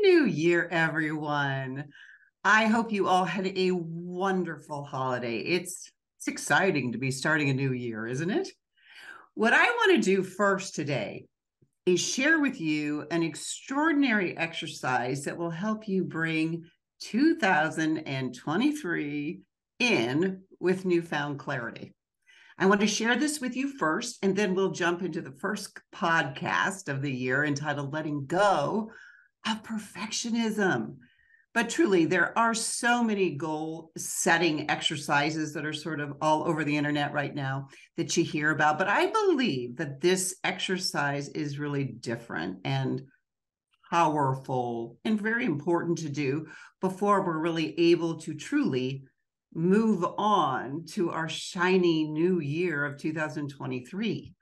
New Year, everyone. I hope you all had a wonderful holiday. It's exciting to be starting a new year, isn't it? What I want to do first today is share with you an extraordinary exercise that will help you bring 2023 in with newfound clarity. I want to share this with you first, and then we'll jump into the first podcast of the year entitled Letting Go of Perfectionism. But truly, there are so many goal setting exercises that are sort of all over the internet right now that you hear about. But I believe that this exercise is really different and powerful and very important to do before we're really able to truly move on to our shiny new year of 2023.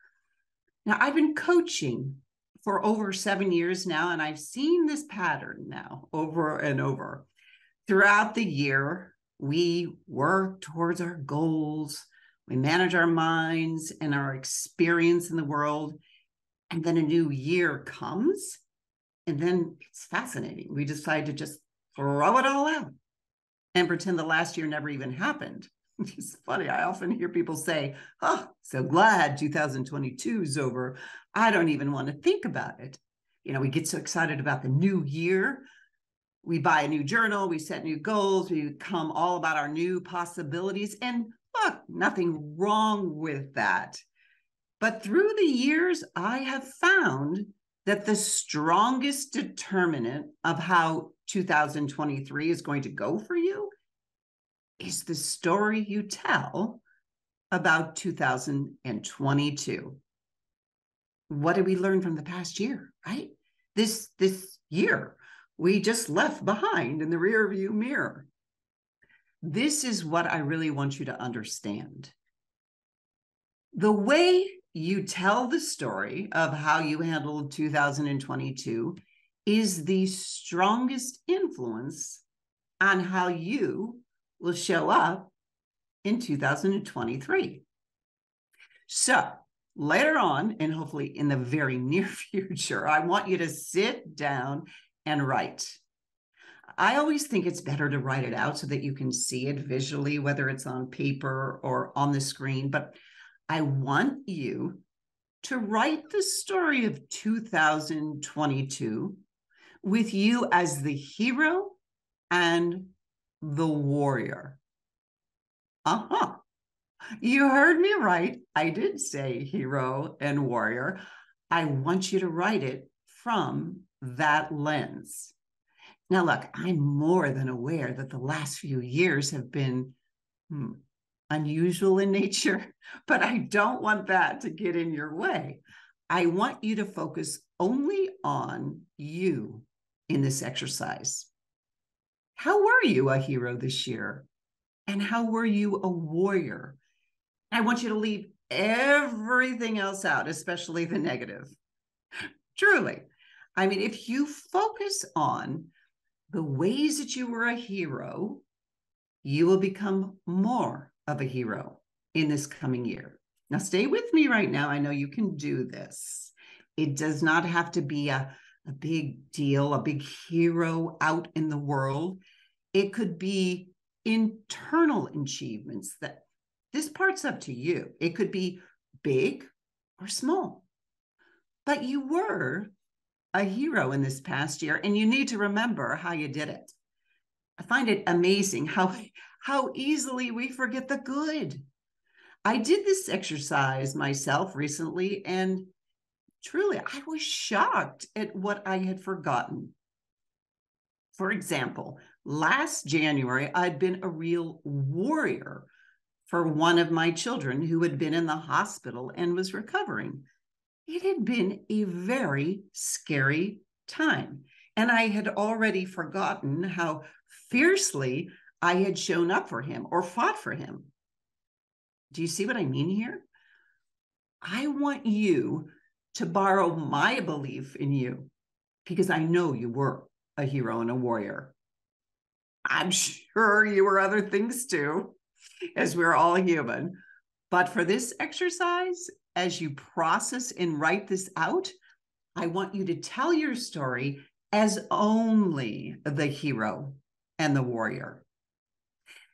Now, I've been coaching for over 7 years now, and I've seen this pattern now over and over. Throughout the year, we work towards our goals, we manage our minds and our experience in the world, and then a new year comes, and then it's fascinating. We decide to just throw it all out and pretend the last year never even happened. It's funny. I often hear people say, "Oh, so glad 2022 is over. I don't even want to think about it." We get so excited about the new year. We buy a new journal, we set new goals, we become all about our new possibilities. And look, nothing wrong with that. But through the years, I have found that the strongest determinant of how 2023 is going to go for you is the story you tell about 2022. What did we learn from the past year, right? This year we just left behind in the rearview mirror. This is what I really want you to understand. The way you tell the story of how you handled 2022 is the strongest influence on how you will show up in 2023. So later on, and hopefully in the very near future, I want you to sit down and write. I always think it's better to write it out so that you can see it visually, whether it's on paper or on the screen. But I want you to write the story of 2022 with you as the hero and the warrior. You heard me right. I did say hero and warrior. I want you to write it from that lens. Now, look, I'm more than aware that the last few years have been unusual in nature, but I don't want that to get in your way. I want you to focus only on you in this exercise. How were you a hero this year? And how were you a warrior? I want you to leave everything else out, especially the negative. Truly. I mean, if you focus on the ways that you were a hero, you will become more of a hero in this coming year. Now, stay with me right now. I know you can do this. It does not have to be a big deal, a big hero out in the world. It could be internal achievements that this part's up to you. It could be big or small, but you were a hero in this past year, and you need to remember how you did it. I find it amazing how easily we forget the good. I did this exercise myself recently, and truly, I was shocked at what I had forgotten. For example, last January, I'd been a real warrior for one of my children who had been in the hospital and was recovering. It had been a very scary time, and I had already forgotten how fiercely I had shown up for him or fought for him. Do you see what I mean here? I want you to borrow my belief in you because I know you were a hero and a warrior. I'm sure you were other things too, as we're all human. But for this exercise, as you process and write this out, I want you to tell your story as only the hero and the warrior.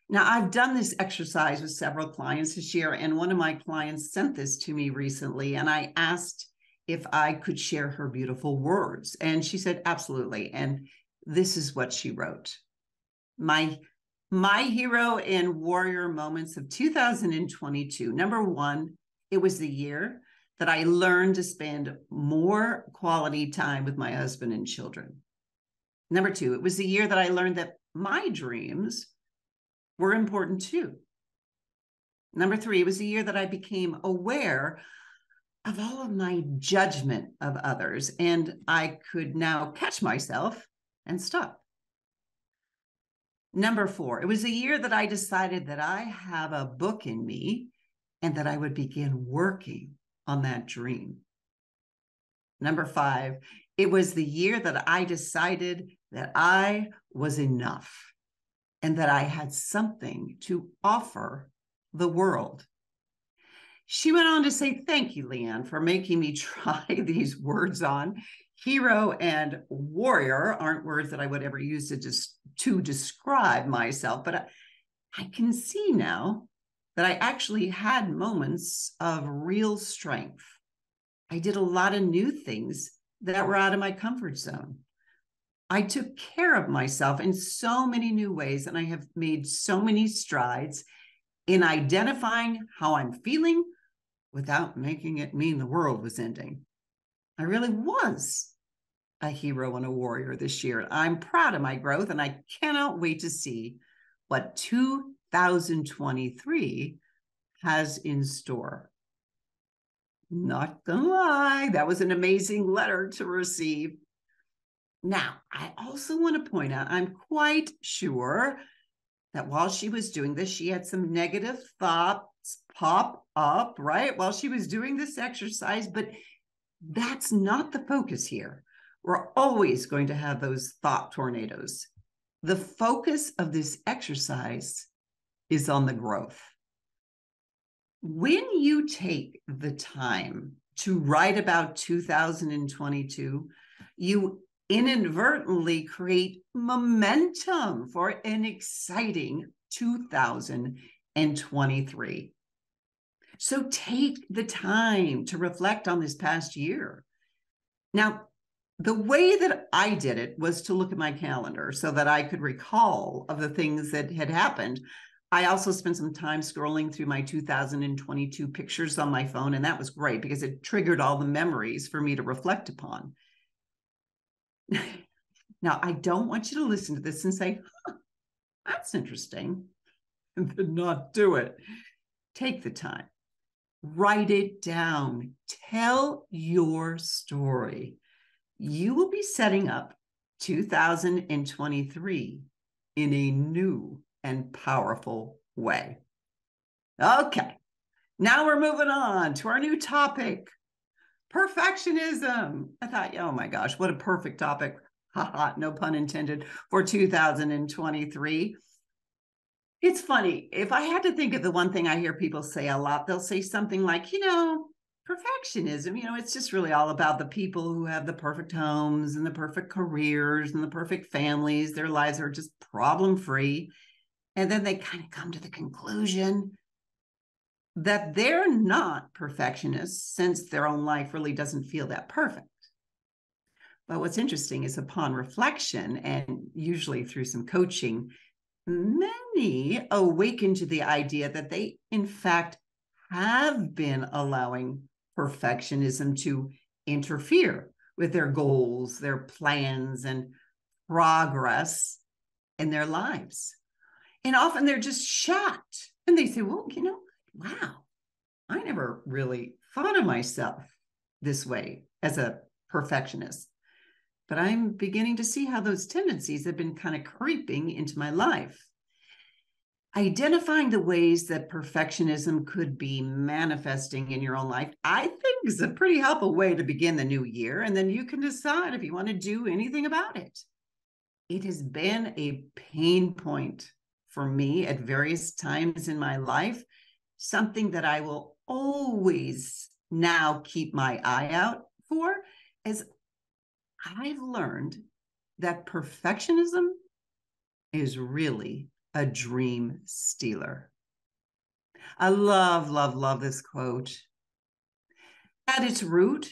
Now, I've done this exercise with several clients this year, and one of my clients sent this to me recently, and I asked if I could share her beautiful words. And she said, absolutely. And this is what she wrote. My hero and warrior moments of 2022. Number one, it was the year that I learned to spend more quality time with my husband and children. Number two, it was the year that I learned that my dreams were important too. Number three, it was the year that I became aware of all of my judgment of others, and I could now catch myself and stop. Number four, it was a year that I decided that I have a book in me and that I would begin working on that dream. Number five, it was the year that I decided that I was enough and that I had something to offer the world. She went on to say, thank you, Leighanne, for making me try these words on. Hero and warrior aren't words that I would ever use to describe myself, but I can see now that I actually had moments of real strength. I did a lot of new things that were out of my comfort zone. I took care of myself in so many new ways, and I have made so many strides in identifying how I'm feeling without making it mean the world was ending. I really was a hero and a warrior this year. I'm proud of my growth, and I cannot wait to see what 2023 has in store. Not gonna lie, that was an amazing letter to receive. Now, I also want to point out, I'm quite sure that while she was doing this, she had some negative thoughts pop up, right? While she was doing this exercise, but that's not the focus here. We're always going to have those thought tornadoes. The focus of this exercise is on the growth. When you take the time to write about 2022, you inadvertently create momentum for an exciting 2023. So take the time to reflect on this past year. Now, the way that I did it was to look at my calendar so that I could recall of the things that had happened. I also spent some time scrolling through my 2022 pictures on my phone, and that was great because it triggered all the memories for me to reflect upon. Now, I don't want you to listen to this and say, that's interesting, and then not do it. Take the time, write it down, tell your story. You will be setting up 2023 in a new and powerful way. Okay, now we're moving on to our new topic. Perfectionism. I thought, oh my gosh, what a perfect topic. Haha, no pun intended, for 2023. It's funny. If I had to think of the one thing I hear people say a lot, they'll say something like, perfectionism, it's just really all about the people who have the perfect homes and the perfect careers and the perfect families. Their lives are just problem-free. And then they kind of come to the conclusion that they're not perfectionists since their own life really doesn't feel that perfect. But what's interesting is upon reflection, and usually through some coaching, many awaken to the idea that they, in fact, have been allowing perfectionism to interfere with their goals, their plans, and progress in their lives. And often they're just shocked. And they say, well, wow, I never really thought of myself this way as a perfectionist. But I'm beginning to see how those tendencies have been kind of creeping into my life. Identifying the ways that perfectionism could be manifesting in your own life, I think, is a pretty helpful way to begin the new year. And then you can decide if you want to do anything about it. It has been a pain point for me at various times in my life, something that I will always now keep my eye out for, as I've learned that perfectionism is really a dream stealer. I love, love, love this quote. At its root,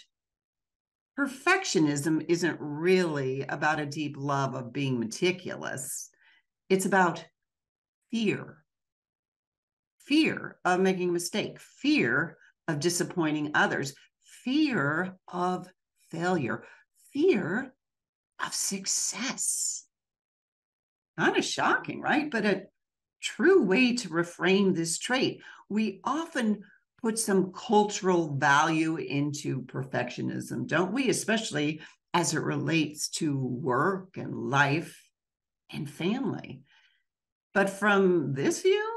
perfectionism isn't really about a deep love of being meticulous. It's about fear. Fear of making a mistake, fear of disappointing others, fear of failure, fear of success. Kind of shocking, right? But a true way to reframe this trait. We often put some cultural value into perfectionism, don't we? Especially as it relates to work and life and family. But from this view,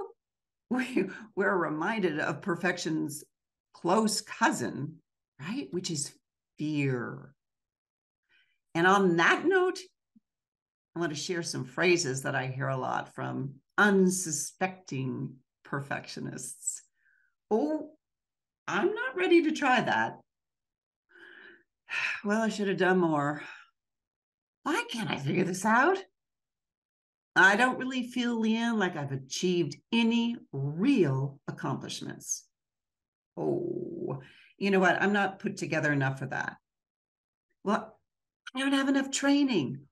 we're reminded of perfection's close cousin, right? Which is fear. And on that note, I want to share some phrases that I hear a lot from unsuspecting perfectionists. Oh, I'm not ready to try that. Well, I should have done more. Why can't I figure this out? I don't really feel, Leighanne, like I've achieved any real accomplishments. Oh, you know what? I'm not put together enough for that. Well, I don't have enough training.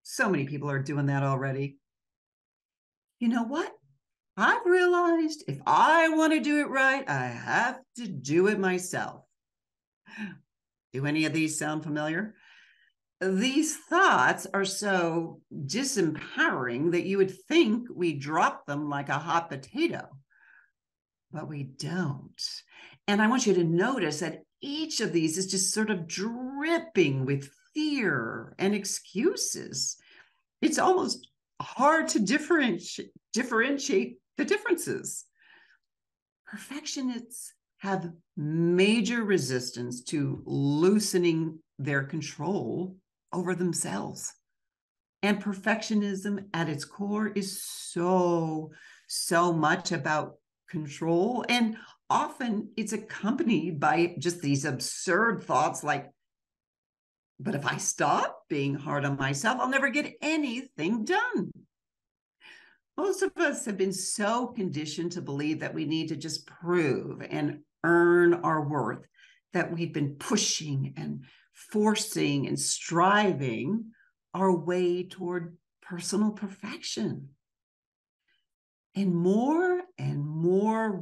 So many people are doing that already. You know what? I've realized if I want to do it right, I have to do it myself. Do any of these sound familiar? These thoughts are so disempowering that you would think we drop them like a hot potato, but we don't. And I want you to notice that each of these is just sort of dripping with fear and excuses. It's almost hard to differentiate the differences. Perfectionists have major resistance to loosening their control over themselves. And perfectionism at its core is so much about control. And often it's accompanied by just these absurd thoughts like, but if I stop being hard on myself, I'll never get anything done. Most of us have been so conditioned to believe that we need to just prove and earn our worth, that we've been pushing and forcing and striving our way toward personal perfection. And more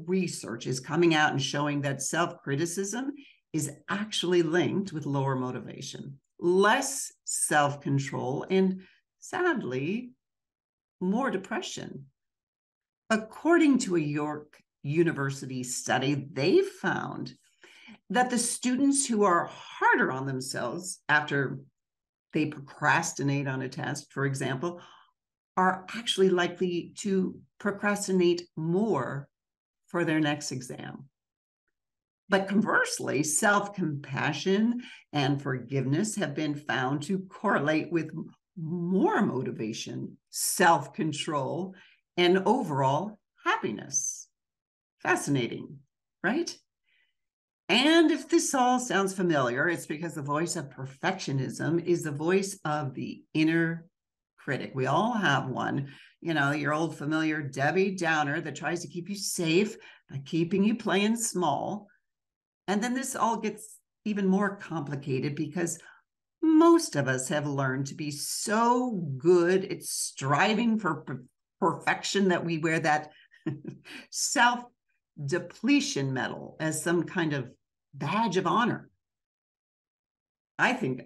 research is coming out and showing that self-criticism is actually linked with lower motivation, less self-control, and sadly, more depression. According to a York University study, they found that the students who are harder on themselves after they procrastinate on a test, for example, are actually likely to procrastinate more for their next exam. But conversely, self-compassion and forgiveness have been found to correlate with more motivation, self-control, and overall happiness. Fascinating, right? And if this all sounds familiar, it's because the voice of perfectionism is the voice of the inner critic. We all have one, you know, your old familiar Debbie Downer that tries to keep you safe by keeping you playing small. And then this all gets even more complicated because most of us have learned to be so good at striving for perfection that we wear that self-depletion medal as some kind of badge of honor. I think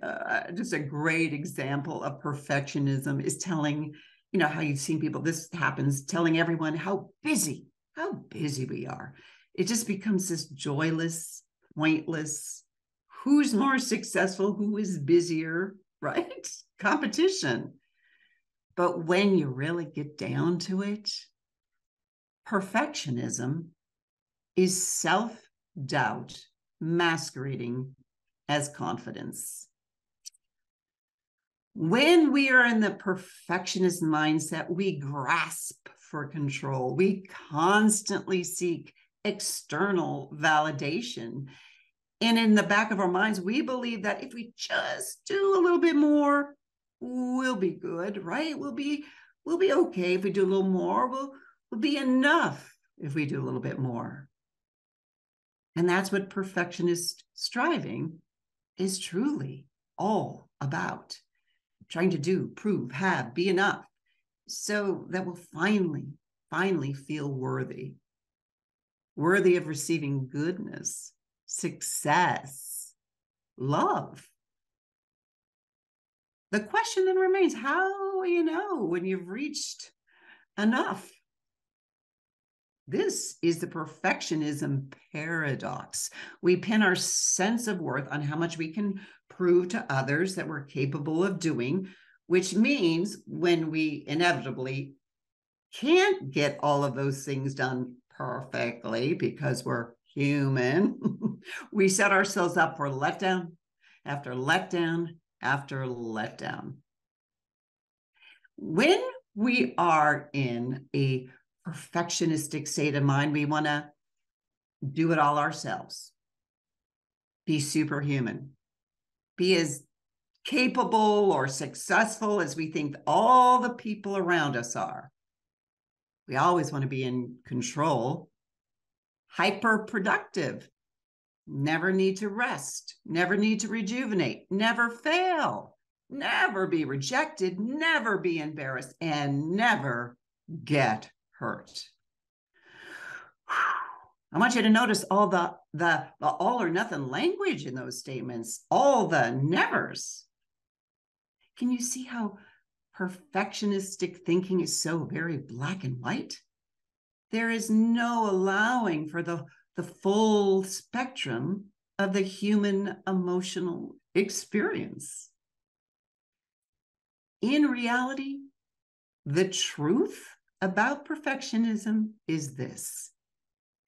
just a great example of perfectionism is telling, you know, how you've seen people, this happens, telling everyone how busy we are. It just becomes this joyless, pointless, who's more successful, who is busier, right? Competition. But when you really get down to it, perfectionism is self-doubt masquerading as confidence. When we are in the perfectionist mindset, we grasp for control. We constantly seek external validation. And in the back of our minds, we believe that if we just do a little bit more, we'll be good, right? We'll be okay if we do a little more. We'll be enough if we do a little bit more. And that's what perfectionist striving is truly all about. Trying to do, prove, have, be enough, so that we'll finally feel worthy of receiving goodness, success, love. The question then remains, how will you know when you've reached enough? This is the perfectionism paradox. We pin our sense of worth on how much we can prove to others that we're capable of doing, which means when we inevitably can't get all of those things done perfectly because we're human, we set ourselves up for letdown after letdown after letdown. When we are in a perfectionistic state of mind, we want to do it all ourselves, be superhuman, be as capable or successful as we think all the people around us are. We always want to be in control, hyper productive, never need to rest, never need to rejuvenate, never fail, never be rejected, never be embarrassed, and never get hurt. I want you to notice all the all or nothing language in those statements, all the nevers. Can you see how perfectionistic thinking is so very black and white? There is no allowing for the full spectrum of the human emotional experience. In reality, the truth about perfectionism is this: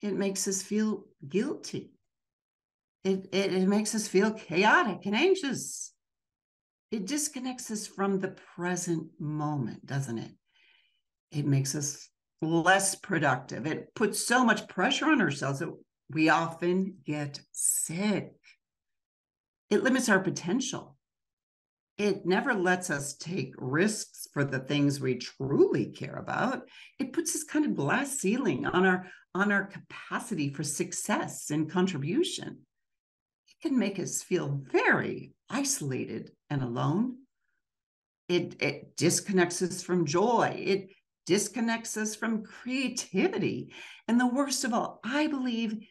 it makes us feel guilty. It makes us feel chaotic and anxious. It disconnects us from the present moment, doesn't it? It makes us less productive. It puts so much pressure on ourselves that we often get sick. It limits our potential. It never lets us take risks for the things we truly care about. It puts this kind of glass ceiling on our capacity for success and contribution. It can make us feel very isolated and alone. It disconnects us from joy. It disconnects us from creativity. And the worst of all, I believe,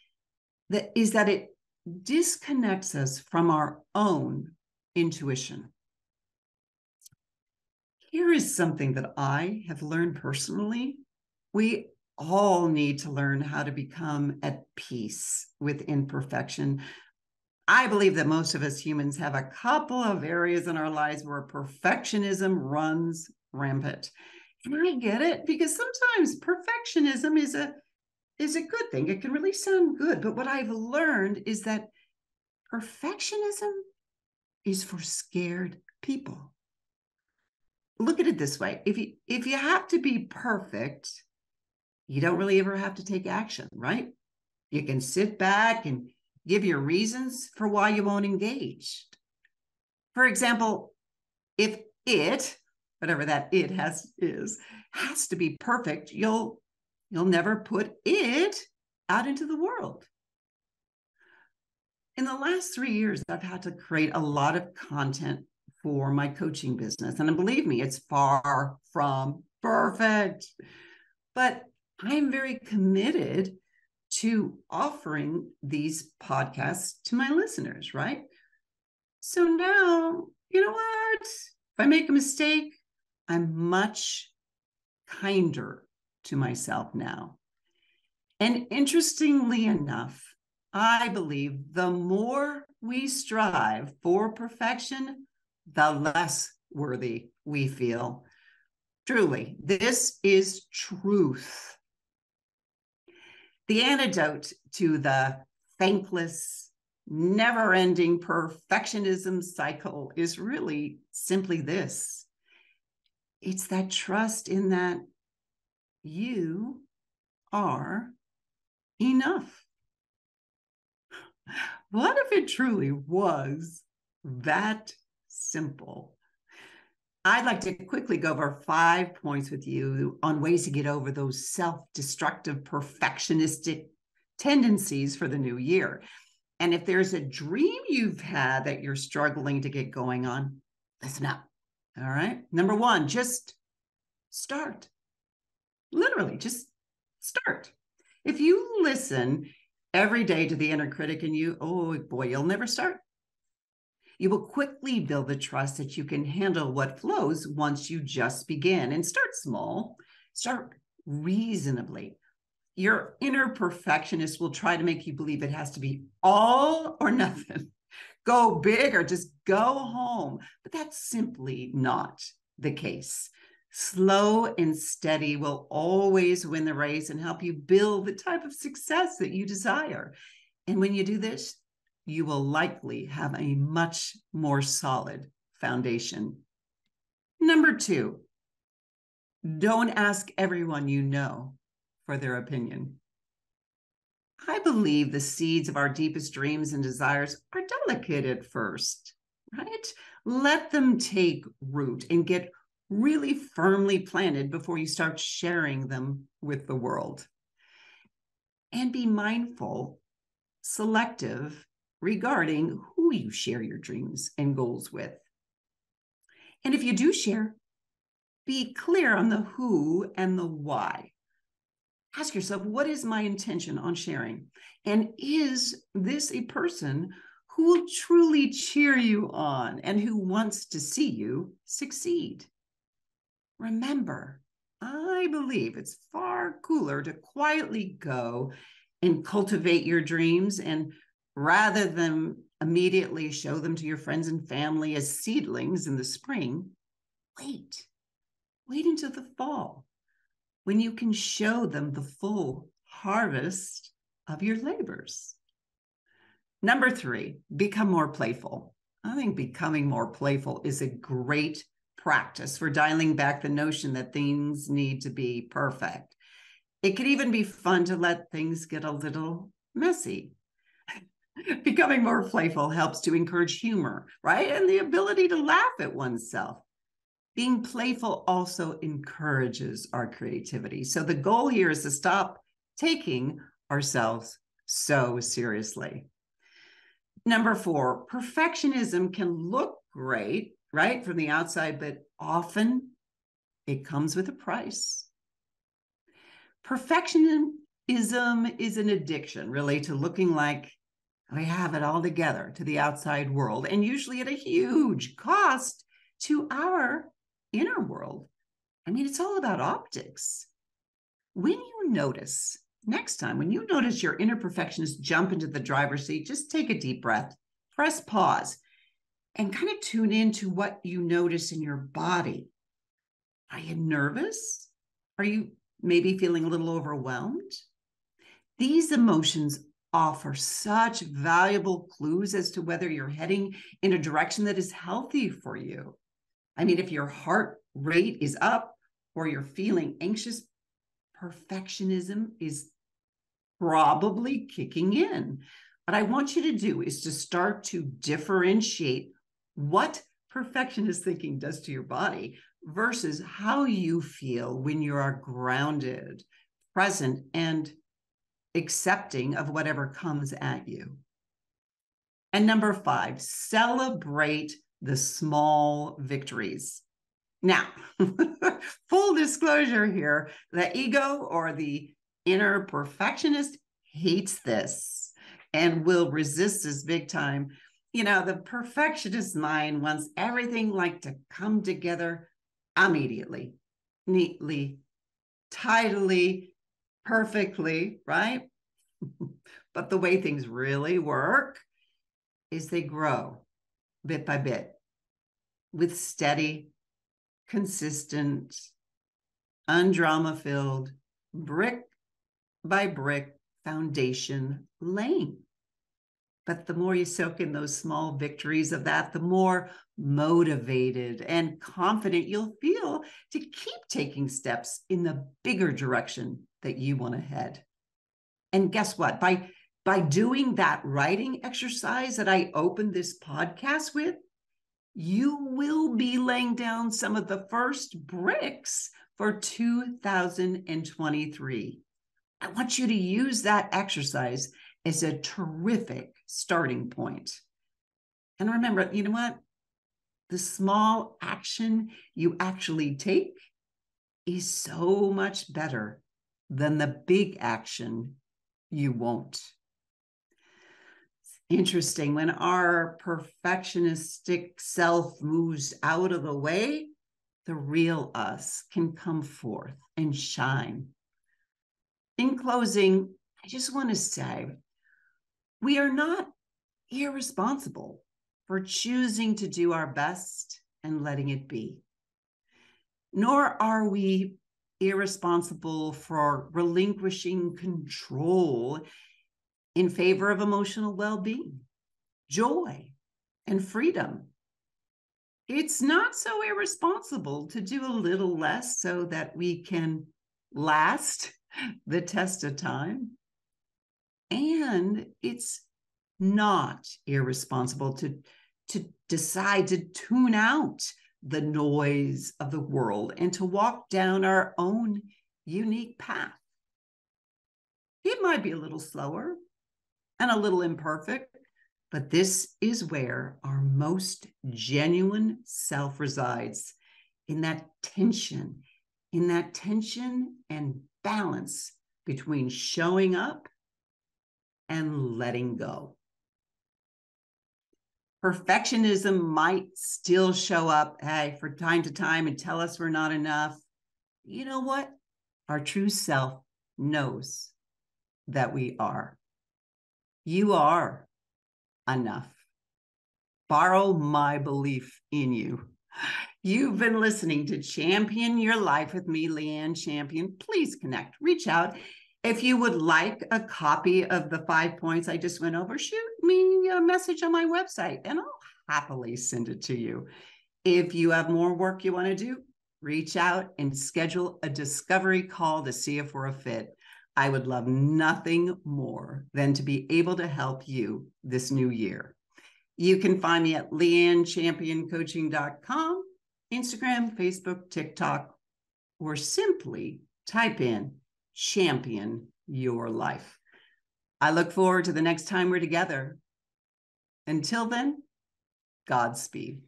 that it disconnects us from our own intuition. Here is something that I have learned personally. We all need to learn how to become at peace with imperfection. I believe that most of us humans have a couple of areas in our lives where perfectionism runs rampant. And I get it, because sometimes perfectionism is a good thing. It can really sound good. But what I've learned is that perfectionism is for scared people. Look at it this way. If you have to be perfect, you don't really ever have to take action, right? You can sit back and give your reasons for why you won't engage. For example, if whatever that it has to be perfect, you'll never put it out into the world. In the last 3 years, I've had to create a lot of content for my coaching business. And believe me, it's far from perfect. But I'm very committed to offering these podcasts to my listeners, right? So now, you know what? If I make a mistake, I'm much kinder to myself now. And interestingly enough, I believe the more we strive for perfection, the less worthy we feel. Truly, this is truth. The antidote to the thankless, never-ending perfectionism cycle is really simply this. It's that trust in that you are enough. What if it truly was that simple? I'd like to quickly go over 5 points with you on ways to get over those self-destructive, perfectionistic tendencies for the new year. And if there's a dream you've had that you're struggling to get going on, listen up. All right. Number one, just start. Literally, just start. If you listen every day to the inner critic in you, oh boy, you'll never start. You will quickly build the trust that you can handle what flows once you just begin, and start small, start reasonably. Your inner perfectionist will try to make you believe it has to be all or nothing. Go big or just go home. But that's simply not the case. Slow and steady will always win the race and help you build the type of success that you desire. And when you do this, you will likely have a much more solid foundation. Number two, don't ask everyone you know for their opinion. I believe the seeds of our deepest dreams and desires are delicate at first, right? Let them take root and get really firmly planted before you start sharing them with the world. And be mindful, selective regarding who you share your dreams and goals with. And if you do share, be clear on the who and the why. Ask yourself, what is my intention on sharing? And is this a person who will truly cheer you on and who wants to see you succeed? Remember, I believe it's far cooler to quietly go and cultivate your dreams, and rather than immediately show them to your friends and family as seedlings in the spring, wait until the fall, when you can show them the full harvest of your labors. Number three, become more playful. I think becoming more playful is a great practice for dialing back the notion that things need to be perfect. It could even be fun to let things get a little messy. Becoming more playful helps to encourage humor, right? And the ability to laugh at oneself. Being playful also encourages our creativity. So the goal here is to stop taking ourselves so seriously. Number four, perfectionism can look great, right, from the outside, but often it comes with a price. Perfectionism is an addiction, really, to looking like we have it all together to the outside world, and usually at a huge cost to our inner world. I mean, it's all about optics. Next time, when you notice your inner perfectionist jump into the driver's seat, just take a deep breath, press pause, and kind of tune into what you notice in your body. Are you nervous? Are you maybe feeling a little overwhelmed? These emotions offer such valuable clues as to whether you're heading in a direction that is healthy for you. I mean, if your heart rate is up or you're feeling anxious, perfectionism is probably kicking in. What I want you to do is to start to differentiate what perfectionist thinking does to your body versus how you feel when you are grounded, present, and accepting of whatever comes at you. And number five, celebrate the small victories. Now, full disclosure here, the ego or the inner perfectionist hates this and will resist this big time. You know, the perfectionist mind wants everything like to come together immediately, neatly, tidily, perfectly, right? But the way things really work is they grow bit by bit with steady, consistent, undrama-filled, brick by brick foundation laying. But the more you soak in those small victories of that, the more motivated and confident you'll feel to keep taking steps in the bigger direction that you want to head. And guess what? By By doing that writing exercise that I opened this podcast with, you will be laying down some of the first bricks for 2023. I want you to use that exercise as a terrific starting point. And remember, you know what? The small action you actually take is so much better than the big action you won't. Interesting. When our perfectionistic self moves out of the way, the real us can come forth and shine. In closing, I just want to say we are not irresponsible for choosing to do our best and letting it be. Nor are we irresponsible for relinquishing control in favor of emotional well-being, joy, and freedom. It's not so irresponsible to do a little less so that we can last the test of time. And it's not irresponsible to decide to tune out the noise of the world and to walk down our own unique path. It might be a little slower and a little imperfect, but this is where our most genuine self resides, in that tension and balance between showing up and letting go. Perfectionism might still show up, from time to time and tell us we're not enough. You know what? Our true self knows that we are. You are enough. Borrow my belief in you. You've been listening to Champion Your Life with me, Leighanne Champion. Please connect, reach out. If you would like a copy of the 5 points I just went over, shoot me a message on my website and I'll happily send it to you. If you have more work you want to do, reach out and schedule a discovery call to see if we're a fit. I would love nothing more than to be able to help you this new year. You can find me at LeighanneChampionCoaching.com, Instagram, Facebook, TikTok, or simply type in Champion Your Life. I look forward to the next time we're together. Until then, Godspeed.